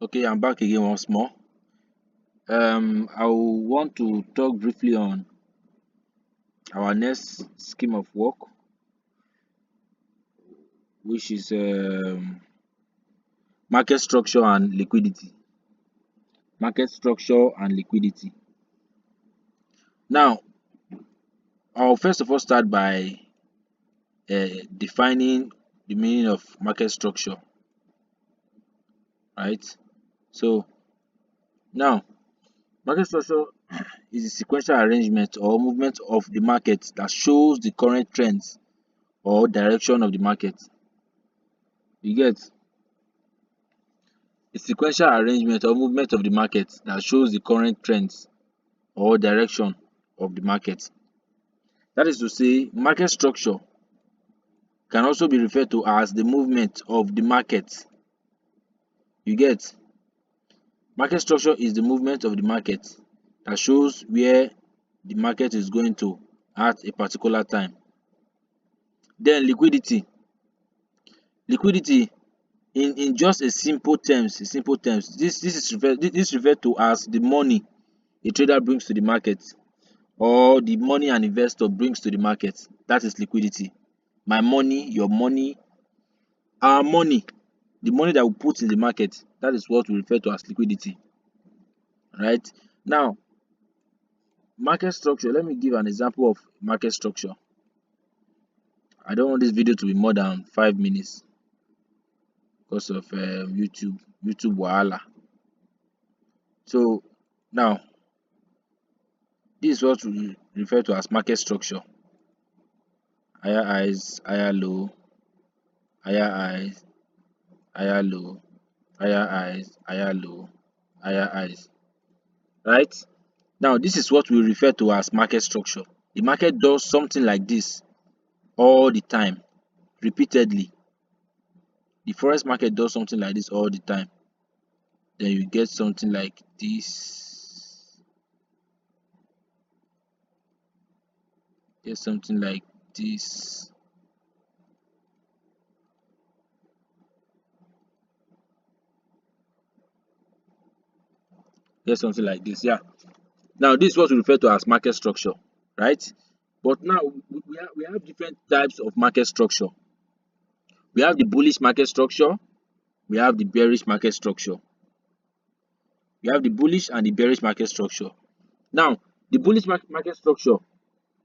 Okay, I'm back again once more. I will want to talk briefly on our next scheme of work, which is market structure and liquidity. Market structure and liquidity. Now, I'll first of all start by defining the meaning of market structure, right? So, now, market structure is a sequential arrangement or movement of the market that shows the current trends or direction of the market. You get a sequential arrangement or movement of the market that shows the current trends or direction of the market. That is to say, market structure can also be referred to as the movement of the market. You get market structure is the movement of the market that shows where the market is going to at a particular time. Then liquidity in just a simple terms, this is referred to as the money a trader brings to the market or the money an investor brings to the market. That is liquidity. My money, your money, our money, the money that we put in the market, that is what we refer to as liquidity. Right? Now, market structure, let me give an example of market structure. I don't want this video to be more than 5 minutes because of YouTube wahala. So now, this is what we refer to as market structure. Higher highs, higher low, higher highs, higher low, higher highs, higher low, higher highs. Right? Now, this is what we refer to as market structure. The market does something like this all the time, repeatedly. The forex market does something like this all the time. Then you get something like this. Get something like this. Get something like this. Yeah. Now, this is what we refer to as market structure, right? But now we have different types of market structure. We have the bullish market structure, we have the bearish market structure. We have the bullish and the bearish market structure. Now, the bullish market structure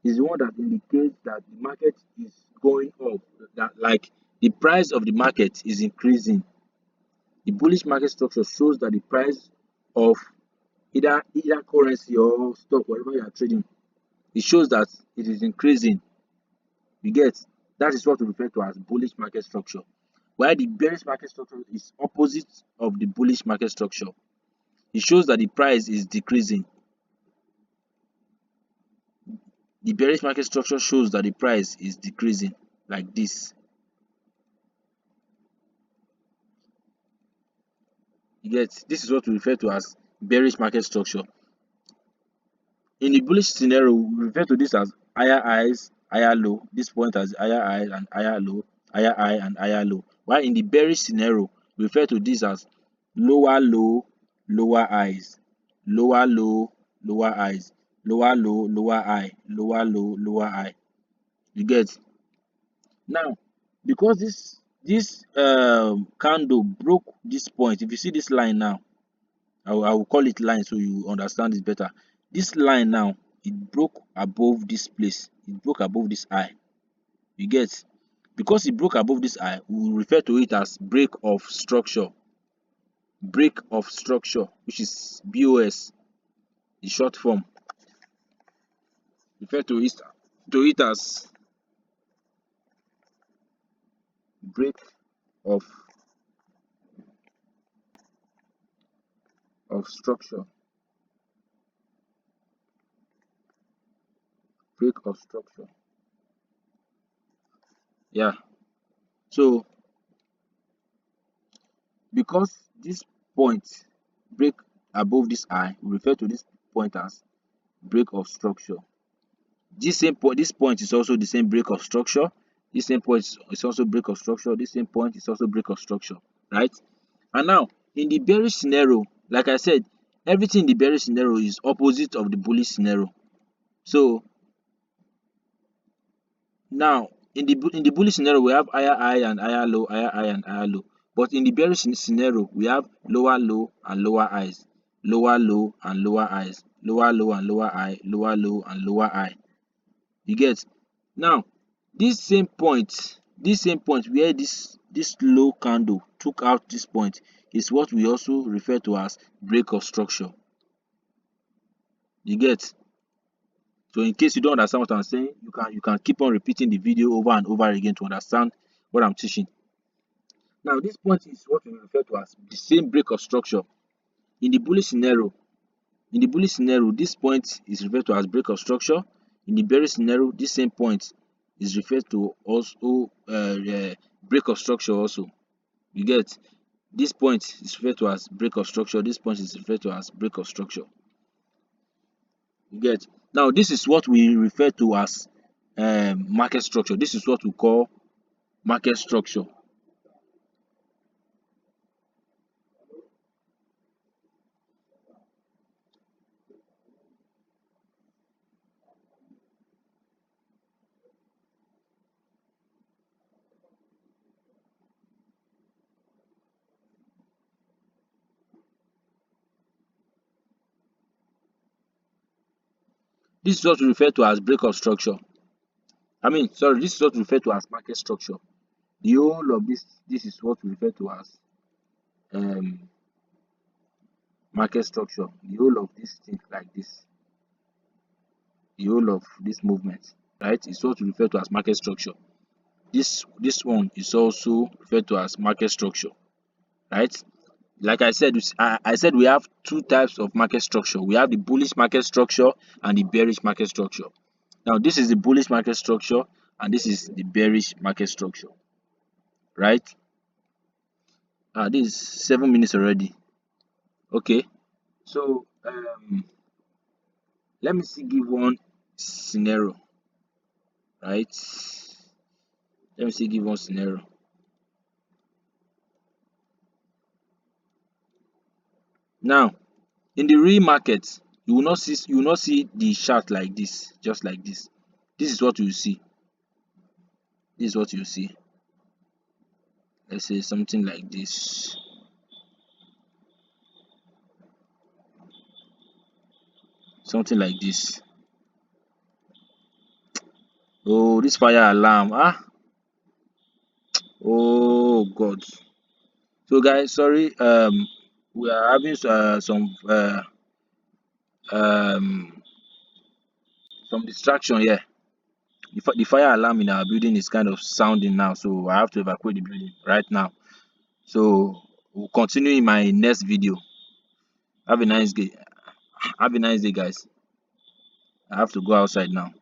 is the one that indicates that the market is going up, that like the price of the market is increasing. The bullish market structure shows that the price of either currency or stock, whatever you are trading, it shows that it is increasing. You get that is what we refer to as bullish market structure. While the bearish market structure is opposite of the bullish market structure. It shows that the price is decreasing. The bearish market structure shows that the price is decreasing like this. You get this is what we refer to as bearish market structure. In the bullish scenario, we refer to this as higher highs, higher low. This point as higher high and higher low, higher high and higher low. While in the bearish scenario, we refer to this as lower low, lower highs, lower low, lower highs, lower low, lower high, lower low, lower high. You get now because this candle broke this point. If you see this line now, I will call it line so you understand it better. This line now, it broke above this place. It broke above this high. You get because it broke above this high, we will refer to it as break of structure. Break of structure, which is BOS, the short form. Refer to it as break of structure. Break of structure. Yeah. So because this point break above this high, we refer to this point as break of structure. This point is also the same break of structure. This same point is also break of structure. This same point is also break of structure, right? And now In the bearish scenario, like I said, everything in the bearish scenario is opposite of the bullish scenario. So now in the bullish scenario, we have higher high and higher low, higher high and higher low. But in the bearish scenario, we have lower low and lower highs, lower low and lower highs, lower low and lower high, lower low and lower high. You get? Now, this same point where this low candle took out this point is what we also refer to as break of structure. You get? So in case you don't understand what I'm saying, you can keep on repeating the video over and over again to understand what I'm teaching. Now, this point is what we refer to as the same break of structure. In the bullish scenario, this point is referred to as break of structure. In the bearish scenario, this same point is referred to also break of structure also. You get? This point is referred to as break of structure. This point is referred to as break of structure. You get? Now, this is what we refer to as market structure. This is what we call market structure. This is what we refer to as break of structure. This is what we refer to as market structure. The whole of this is what we refer to as um, market structure. The whole of this thing like this, the whole of this movement, right, is what we refer to as market structure. This one is also referred to as market structure, right? Like I said, I said we have two types of market structure. We have the bullish market structure and the bearish market structure. Now, this is the bullish market structure and this is the bearish market structure, right? This is 7 minutes already. Okay, so let me see give one scenario, right? Let me see give one scenario. Now, in the real market, you will not see the chart like this, just like this. This is what you see. This is what you see. Let's say something like this. Something like this. Oh, this fire alarm. Oh God. So guys, sorry. We are having um some distraction here. The fire alarm in our building is kind of sounding now, so I have to evacuate the building right now. So we'll continue in my next video. Have a nice day. Have a nice day, guys. I have to go outside now.